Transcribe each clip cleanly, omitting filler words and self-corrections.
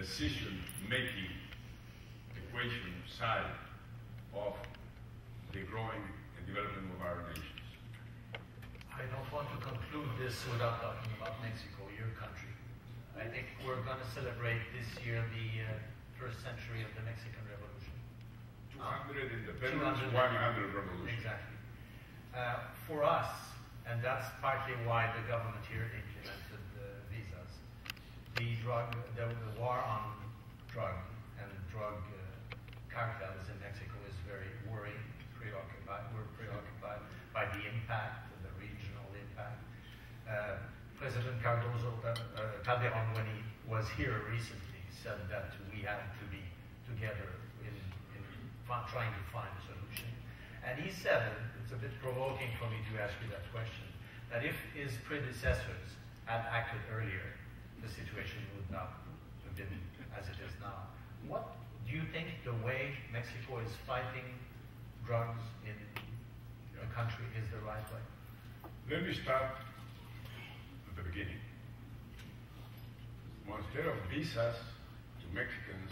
decision-making equation side of the growing and development of our nations. I don't want to conclude this without talking about Mexico, your country. I think we're going to celebrate this year the first century of the Mexican Revolution. 200 independence, 100 revolution. Exactly. For us, and that's partly why the government here implemented visas, the war on drug and drug cartels in Mexico is very worrying, preoccupied. We're preoccupied by the impact, the regional impact. President Calderon, when he was here recently, said that we had to be together in trying to find a solution. And he said, and it's a bit provoking for me to ask you that question, that if his predecessors had acted earlier, the situation would not have been as it is now. What do you think the way Mexico is fighting drugs in the country is the right way? Let me start at the beginning. Instead of visas to Mexicans,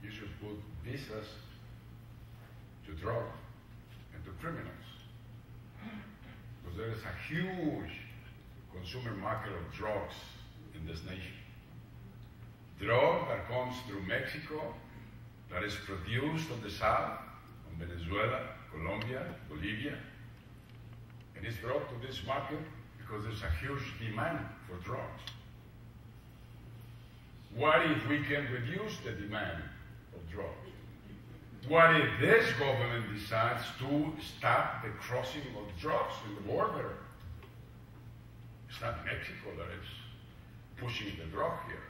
you should put visas to drug and to criminals. Because there is a huge consumer market of drugs in this nation. Drug that comes through Mexico, that is produced on the south, on Venezuela, Colombia, Bolivia, and it's brought to this market because there's a huge demand for drugs. What if we can reduce the demand of drugs? What if this government decides to stop the crossing of drugs in the border? It's not Mexico that is pushing the drug here.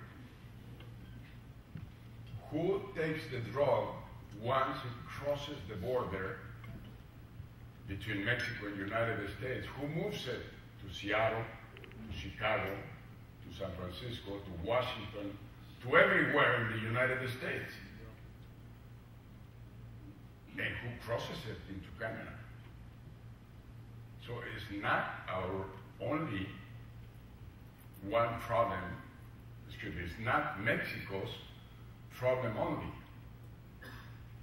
Who takes the drug once it crosses the border between Mexico and the United States? Who moves it to Seattle, to Chicago, to San Francisco, to Washington, to everywhere in the United States? And who crosses it into Canada? So it's not our only one problem. Excuse me, it's not Mexico's problem only.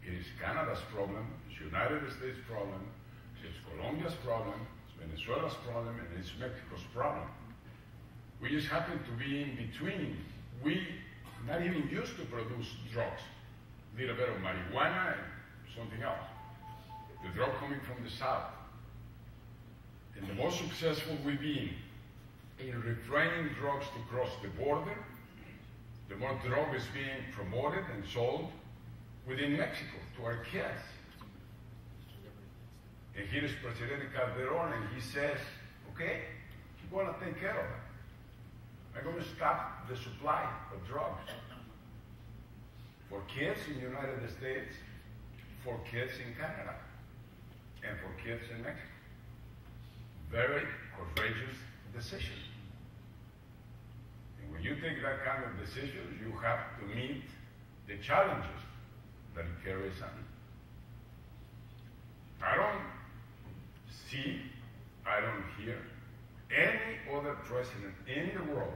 It is Canada's problem, it's United States problem, it's Colombia's problem, it's Venezuela's problem, and it's Mexico's problem. We just happen to be in between. We not even used to produce drugs. A little bit of marijuana and something else. The drug coming from the south. And the most successful we've been in refraining drugs to cross the border, the more drug is being promoted and sold within Mexico to our kids. And here is President Calderon, and he says, okay, I'm going to take care of it. I'm going to stop the supply of drugs for kids in the United States, for kids in Canada, and for kids in Mexico. Very courageous decision. And when you take that kind of decision, you have to meet the challenges that it carries on. I don't see, I don't hear any other president in the world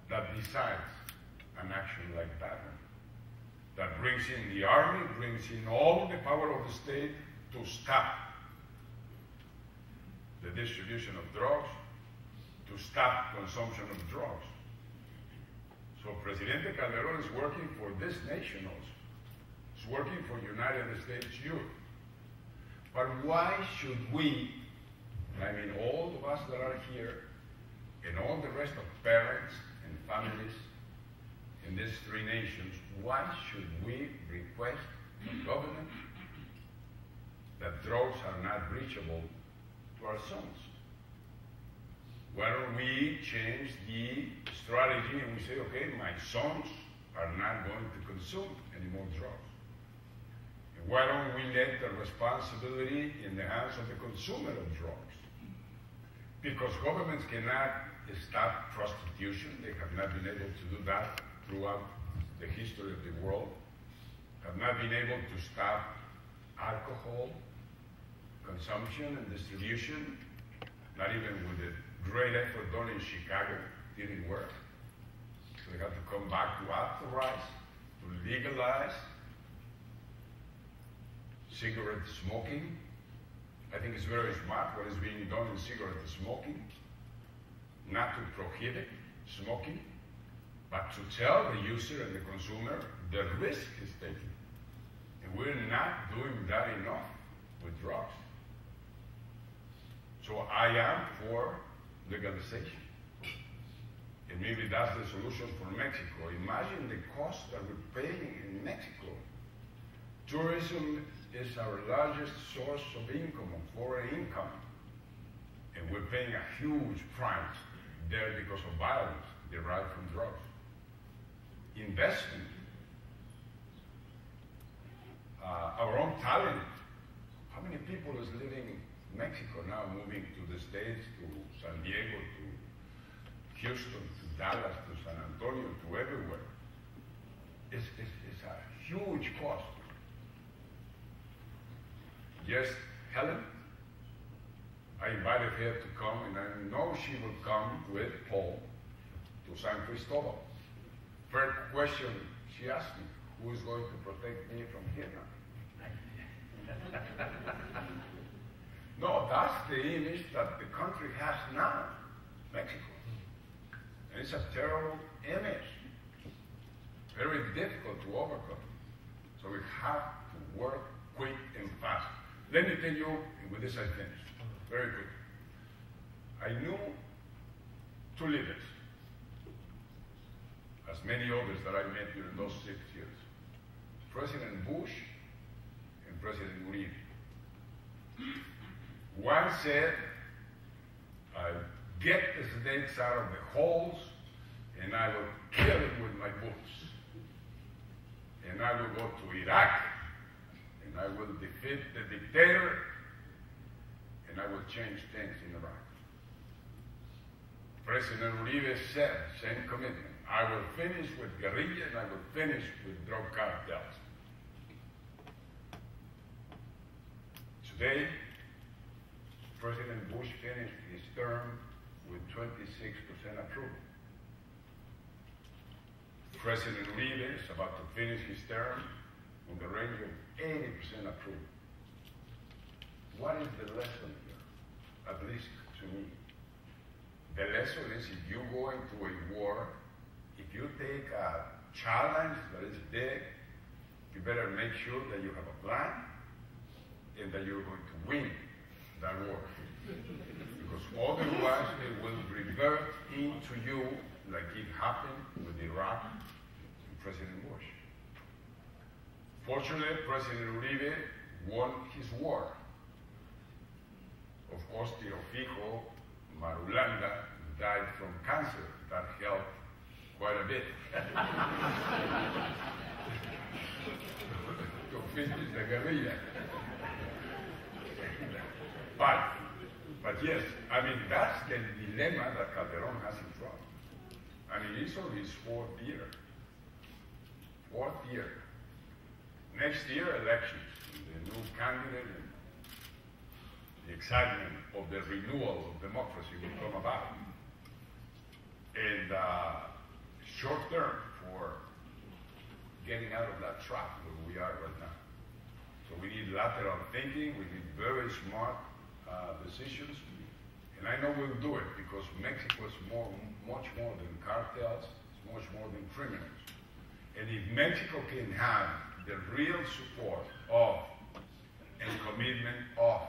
that decides an action like that one, that brings in the army, brings in all the power of the state to stop the distribution of drugs, to stop consumption of drugs. So Presidente Calderon is working for this nation also. He's working for United States youth. But why should we, I mean all of us that are here, and all the rest of parents and families in these three nations, why should we request from government that drugs are not reachable to our sons? Why don't we change the strategy and we say, okay, my sons are not going to consume any more drugs? And why don't we let the responsibility in the hands of the consumer of drugs? Because governments cannot stop prostitution. They have not been able to do that throughout the history of the world. Have not been able to stop alcohol consumption and distribution. Not even with the great effort done in Chicago, didn't work. So We have to come back to authorize, to legalize cigarette smoking. I think it's very smart what is being done in cigarette smoking, not to prohibit smoking, but to tell the user and the consumer the risk he's taking. And we're not doing that enough with drugs. So I am for legalization. And maybe that's the solution for Mexico. Imagine the cost that we're paying in Mexico. Tourism is our largest source of income, of foreign income. And we're paying a huge price there because of violence derived from drugs. Investment, our own talent. How many people is living in Mexico now, moving to the States, to San Diego, to Houston, to Dallas, to San Antonio, to everywhere? It's a huge cost. Yes, Helen, I invited her to come, and I know she will come with Paul to San Cristobal. First question she asked me, who is going to protect me from here now? No, that's the image that the country has now, Mexico. And it's a terrible image, very difficult to overcome. So we have to work quick and fast. Let me tell you, and with this I finish, very quick. I knew two leaders, as many others that I met during those 6 years. President Bush and President Uribe. One said, I get the snakes out of the holes and I will kill it with my boots. And I will go to Iraq and I will defeat the dictator and I will change things in Iraq. President Uribe said, same commitment, I will finish with guerrilla and I will finish with drug cartels. Today, President Bush finished his term with 26% approval. President Uribe is about to finish his term with a range of 80% approval. What is the lesson here? At least to me. The lesson is if you go into a war, if you take a challenge that is big, you better make sure that you have a plan and that you're going to win that war. Because otherwise it will revert into you like it happened with Iraq and President Bush. Fortunately, President Uribe won his war. Of course, Tio Fijo, Marulanda, died from cancer. That helped quite a bit to finish the guerrilla. But yes, I mean, that's the dilemma that Calderon has in front. I mean, it's on his fourth year. Fourth year. Next year, elections. The new candidate and the excitement of the renewal of democracy will come about. And short term for getting out of that trap where we are right now. So we need lateral thinking, we need very smart decisions, and I know we'll do it because Mexico is much more than cartels, it's much more than criminals. And if Mexico can have the real support of and commitment of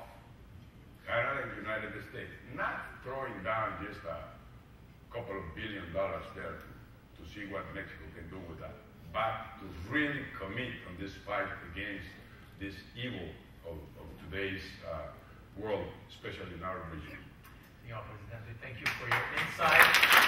Canada and the United States, not throwing down just a couple of $1 billion there to see what Mexico can do with that, but to really commit on this fight against this evil of today's world, especially in our region. Señor Presidente, thank you for your insight.